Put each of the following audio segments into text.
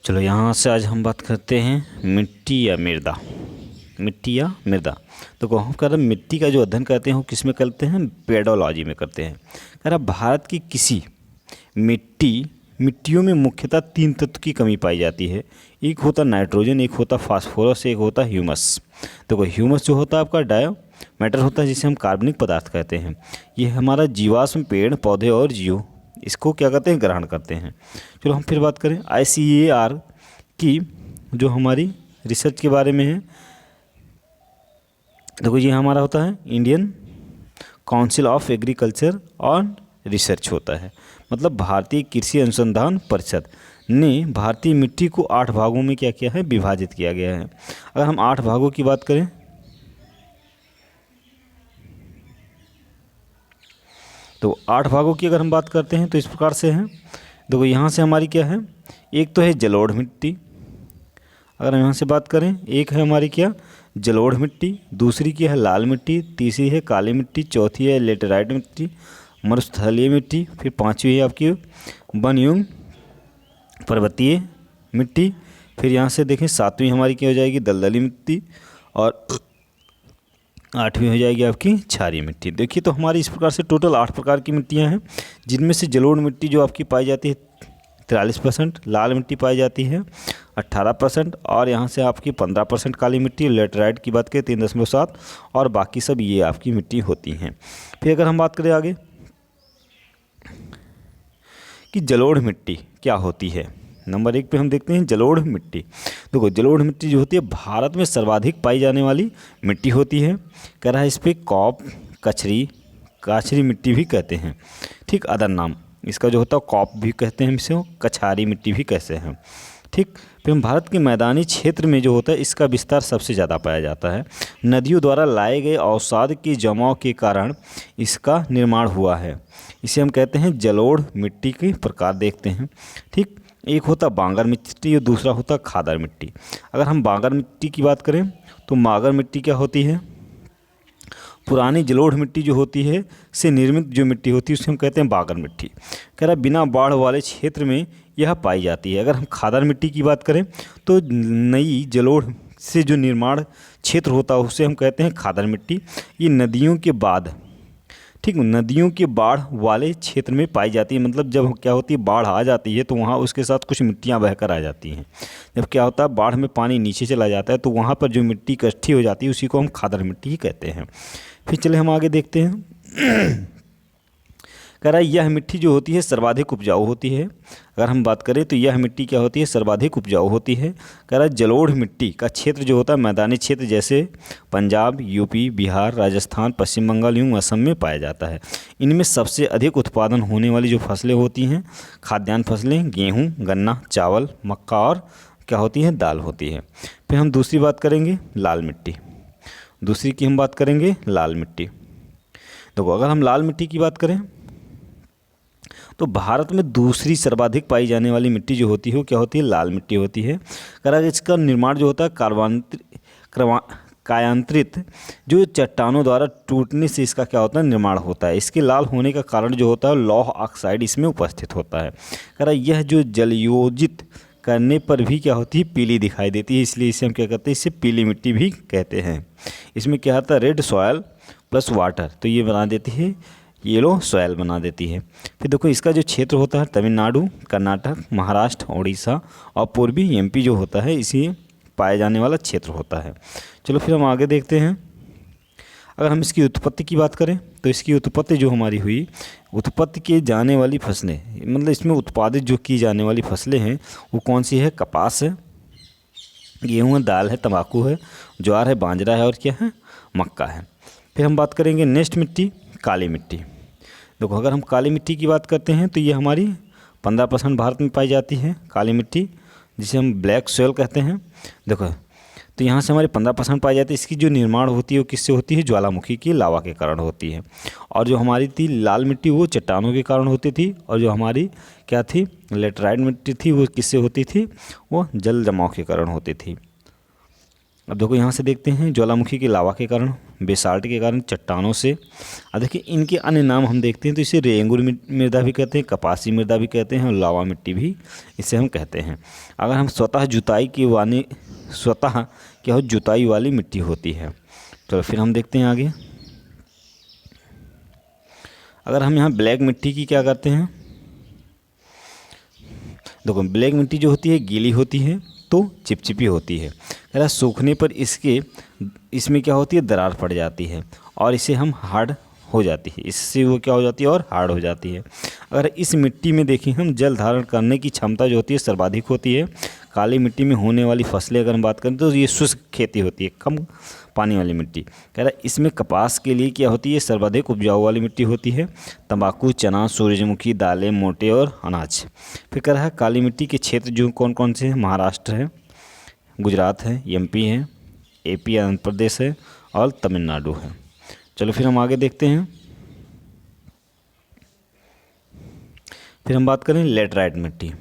चलो यहाँ से आज हम बात करते हैं मिट्टी या मृदा। मिट्टी या मृदा तो हम कह रहे हैं मिट्टी का जो अध्ययन करते हैं वो किस में करते हैं, पेडोलॉजी में करते हैं। कह रहा भारत की किसी मिट्टियों में मुख्यतः 3 तत्व की कमी पाई जाती है। एक होता नाइट्रोजन, एक होता फास्फोरस, एक होता ह्यूमस। तो ह्यूमस जो होता है आपका डायो मैटर होता है, जिसे हम कार्बनिक पदार्थ कहते हैं। ये हमारा जीवाश्म, पेड़ पौधे और जीव इसको क्या करते हैं, ग्रहण करते हैं। चलो हम फिर बात करें ICAR की जो हमारी रिसर्च के बारे में है। देखो ये हमारा होता है इंडियन काउंसिल ऑफ एग्रीकल्चर और रिसर्च होता है, मतलब भारतीय कृषि अनुसंधान परिषद ने भारतीय मिट्टी को 8 भागों में क्या किया है, विभाजित किया गया है। अगर हम 8 भागों की बात करें तो 8 भागों की अगर हम बात करते हैं तो इस प्रकार से हैं। देखो यहाँ से हमारी क्या है, एक तो है जलोढ़ मिट्टी। अगर हम यहाँ से बात करें, एक है हमारी क्या, जलोढ़ मिट्टी, दूसरी की है लाल मिट्टी, तीसरी है काली मिट्टी, चौथी है लेटेराइट मिट्टी, मरुस्थलीय मिट्टी, फिर 5वीं है आपकी वनयुग पर्वतीय मिट्टी, फिर यहाँ से देखें 7वीं हमारी क्या हो जाएगी, दलदली मिट्टी, और 8वीं हो जाएगी आपकी क्षारीय मिट्टी। देखिए तो हमारी इस प्रकार से टोटल 8 प्रकार की मिट्टियाँ हैं, जिनमें से जलोढ़ मिट्टी जो आपकी पाई जाती है 43%, लाल मिट्टी पाई जाती है 18%, और यहाँ से आपकी 15% काली मिट्टी, लेटराइट की बात करें 3.7, और बाकी सब ये आपकी मिट्टी होती हैं। फिर अगर हम बात करें आगे कि जलोढ़ मिट्टी क्या होती है, नंबर 1 पे हम देखते हैं जलोढ़ मिट्टी। देखो जलोढ़ मिट्टी जो होती है भारत में सर्वाधिक पाई जाने वाली मिट्टी होती है। कह रहा है इस पर कॉप, काछरी मिट्टी भी कहते हैं, ठीक, अदर नाम इसका जो होता है कॉप भी कहते हैं, इसे कछारी मिट्टी भी कहते हैं, ठीक। फिर भारत के मैदानी क्षेत्र में जो होता है इसका विस्तार सबसे ज़्यादा पाया जाता है। नदियों द्वारा लाए गए अवसाद के जमाव के कारण इसका निर्माण हुआ है। इसे हम कहते हैं जलोढ़ मिट्टी के प्रकार देखते हैं, ठीक। एक होता बांगर मिट्टी और दूसरा होता खादर मिट्टी। अगर हम बांगर मिट्टी की बात करें तो बांगर मिट्टी क्या होती है, पुरानी जलोढ़ मिट्टी जो होती है से निर्मित जो मिट्टी होती है उसे हम कहते हैं बांगर मिट्टी। कह रहा बिना बाढ़ वाले क्षेत्र में यह पाई जाती है। अगर हम खादर मिट्टी की बात करें तो नई जलोढ़ से जो निर्माण क्षेत्र होता है उसे हम कहते हैं खादर मिट्टी। ये नदियों के बाद, ठीक, नदियों के बाढ़ वाले क्षेत्र में पाई जाती है। मतलब जब क्या होती है, बाढ़ आ जाती है तो वहाँ उसके साथ कुछ मिट्टियाँ बहकर आ जाती हैं। जब क्या होता है, बाढ़ में पानी नीचे चला जाता है तो वहाँ पर जो मिट्टी इकट्ठी हो जाती है उसी को हम खादर मिट्टी ही कहते हैं। फिर चले हम आगे देखते हैं। कह रहा है यह मिट्टी जो होती है सर्वाधिक उपजाऊ होती है। अगर हम बात करें तो यह मिट्टी क्या होती है, सर्वाधिक उपजाऊ होती है। कह रहा है जलोढ़ मिट्टी का क्षेत्र जो होता है मैदानी क्षेत्र जैसे पंजाब, यूपी, बिहार, राजस्थान, पश्चिम बंगाल यूँ असम में पाया जाता है। इनमें सबसे अधिक उत्पादन होने वाली जो फसलें होती हैं, खाद्यान्न फसलें गेहूँ, गन्ना, चावल, मक्का और क्या होती है, दाल होती है। फिर हम दूसरी बात करेंगे लाल मिट्टी। दूसरी की हम बात करेंगे लाल मिट्टी। देखो अगर हम लाल मिट्टी की बात करें तो भारत में दूसरी सर्वाधिक पाई जाने वाली मिट्टी जो होती है वो क्या होती है, लाल मिट्टी होती है। कह इसका निर्माण जो होता है कायांतरित जो चट्टानों द्वारा टूटने से इसका क्या होता है, निर्माण होता है। इसके लाल होने का कारण जो होता है लौह ऑक्साइड इसमें उपस्थित होता है। कह रहा यह जो जलयोजित करने पर भी क्या होती है, पीली दिखाई देती है, इसलिए इसे हम क्या कहते हैं, इसे पीली मिट्टी भी कहते हैं। इसमें क्या होता है, रेड सॉयल प्लस वाटर, तो ये बना देती है येलो सॉयल बना देती है। फिर देखो इसका जो क्षेत्र होता है तमिलनाडु, कर्नाटक, महाराष्ट्र, उड़ीसा और पूर्वी MP जो होता है इसी पाए जाने वाला क्षेत्र होता है। चलो फिर हम आगे देखते हैं। अगर हम इसकी उत्पत्ति की बात करें तो इसकी उत्पत्ति जो हमारी हुई, उत्पत्ति की जाने वाली फसलें, मतलब इसमें उत्पादित जो की जाने वाली फसलें हैं वो कौन सी है, कपास है, गेहूँ है, दाल है, तंबाकू है, ज्वार है, बाजरा है और क्या है, मक्का है। फिर हम बात करेंगे नेक्स्ट मिट्टी, काली मिट्टी। देखो अगर हम काली मिट्टी की बात करते हैं तो ये हमारी 15% भारत में पाई जाती है काली मिट्टी, जिसे हम ब्लैक सॉइल कहते हैं। देखो तो यहाँ से हमारी 15% पाई जाती है। इसकी जो निर्माण होती है वो किससे होती है, ज्वालामुखी की लावा के कारण होती है। और जो हमारी थी लाल मिट्टी वो चट्टानों के कारण होती थी, और जो हमारी क्या थी, लेटराइट मिट्टी थी वो किससे होती थी, वो जल जमाव के कारण होती थी। अब देखो यहाँ से देखते हैं ज्वालामुखी के लावा के कारण, बेसाल्ट के कारण, चट्टानों से। अब देखिए इनके अन्य नाम हम देखते हैं तो इसे रेंगुर मृदा भी कहते हैं, कपासी मृदा भी कहते हैं और लावा मिट्टी भी इसे हम कहते हैं। अगर हम स्वतः जुताई वाली मिट्टी होती है। चलो फिर हम देखते हैं आगे। अगर हम यहाँ ब्लैक मिट्टी की क्या करते हैं, देखो ब्लैक मिट्टी जो होती है गीली होती है तो चिपचिपी होती है। कह रहा सूखने पर इसमें क्या होती है, दरार पड़ जाती है और इसे हम हार्ड हो जाती है, इससे वो क्या हो जाती है और हार्ड हो जाती है। अगर इस मिट्टी में देखें हम, जल धारण करने की क्षमता जो होती है सर्वाधिक होती है। काली मिट्टी में होने वाली फसलें अगर हम बात करें तो ये शुष्क खेती होती है, कम पानी वाली मिट्टी। कह रहा है इसमें कपास के लिए क्या होती है, सर्वाधिक उपजाऊ वाली मिट्टी होती है। तंबाकू, चना, सूरजमुखी, दालें, मोटे और अनाज। फिर कह रहा है काली मिट्टी के क्षेत्र जो कौन कौन से हैं, महाराष्ट्र है, गुजरात है, एमपी है, एपी आंध्र प्रदेश है और तमिलनाडु है। चलो फिर हम आगे देखते हैं। फिर हम बात करें लेटराइट मिट्टी।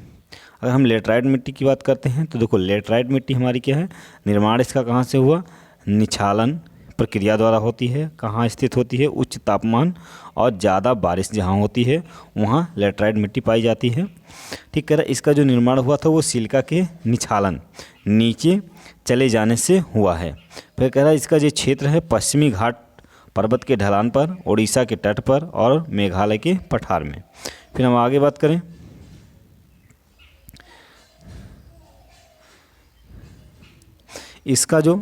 अगर हम लेटराइट मिट्टी की बात करते हैं तो देखो लेटराइट मिट्टी हमारी क्या है, निर्माण इसका कहाँ से हुआ, निछालन प्रक्रिया द्वारा होती है। कहाँ स्थित होती है, उच्च तापमान और ज़्यादा बारिश जहाँ होती है वहाँ लेटराइट मिट्टी पाई जाती है। ठीक कह रहा है इसका जो निर्माण हुआ था वो सिलिका के निछालन नीचे चले जाने से हुआ है। फिर कह रहा है इसका जो क्षेत्र है पश्चिमी घाट पर्वत के ढलान पर, उड़ीसा के तट पर और मेघालय के पठार में। फिर हम आगे बात करें। इसका जो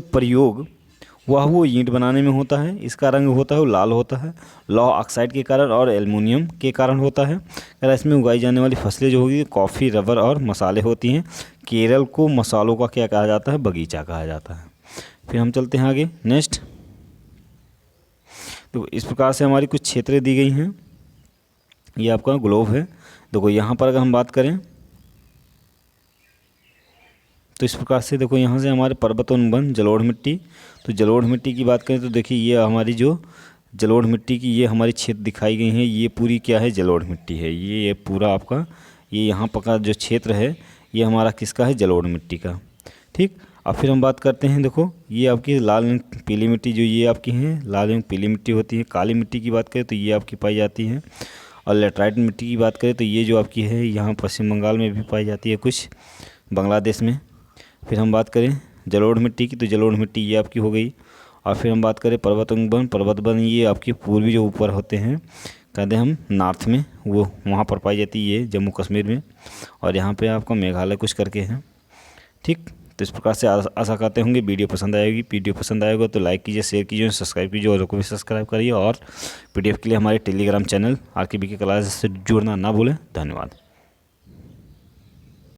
प्रयोग वो ईंट बनाने में होता है। इसका रंग होता है वो लाल होता है, लौह ऑक्साइड के कारण और एल्युमिनियम के कारण होता है। अगर इसमें उगाई जाने वाली फसलें जो होगी कॉफ़ी, रबर और मसाले होती हैं। केरल को मसालों का क्या कहा जाता है, बगीचा कहा जाता है। फिर हम चलते हैं आगे नेक्स्ट। तो इस प्रकार से हमारी कुछ क्षेत्रें दी गई हैं। ये आपका ग्लोब है। देखो यहाँ पर अगर हम बात करें तो इस प्रकार से देखो यहाँ से हमारे पर्वतोन्वन जलोढ़ मिट्टी। तो जलोढ़ मिट्टी की बात करें तो देखिए ये हमारी जो जलोढ़ मिट्टी की ये हमारी क्षेत्र दिखाई गई है, ये पूरी क्या है, जलोढ़ मिट्टी है। ये पूरा आपका ये यहाँ पर का जो क्षेत्र है ये हमारा किसका है, जलोढ़ मिट्टी का। ठीक, अब फिर हम बात करते हैं। देखो ये आपकी लाल एवं पीली मिट्टी जो ये आपकी है लाल एवं पीली मिट्टी होती है। काली मिट्टी की बात करें तो ये आपकी पाई जाती है। और लेटराइट मिट्टी की बात करें तो ये जो आपकी है यहाँ पश्चिम बंगाल में भी पाई जाती है, कुछ बांग्लादेश में। फिर हम बात करें जलोढ़ मिट्टी की तो जलोढ़ मिट्टी ये आपकी हो गई। और फिर हम बात करें पर्वतवन ये आपकी पूर्वी जो ऊपर होते हैं कहते हैं हम नॉर्थ में, वो वहाँ पर पाई जाती है, ये जम्मू कश्मीर में। और यहाँ पे आपका मेघालय कुछ करके हैं। ठीक, तो इस प्रकार से आशा करते होंगे वीडियो पसंद आएगी। वीडियो पसंद आएगा तो लाइक कीजिए, शेयर कीजिए, सब्सक्राइब कीजिए और को भी सब्सक्राइब करिए। और PDF के लिए हमारे टेलीग्राम चैनल RKBK क्लास से जुड़ना ना भूलें। धन्यवाद।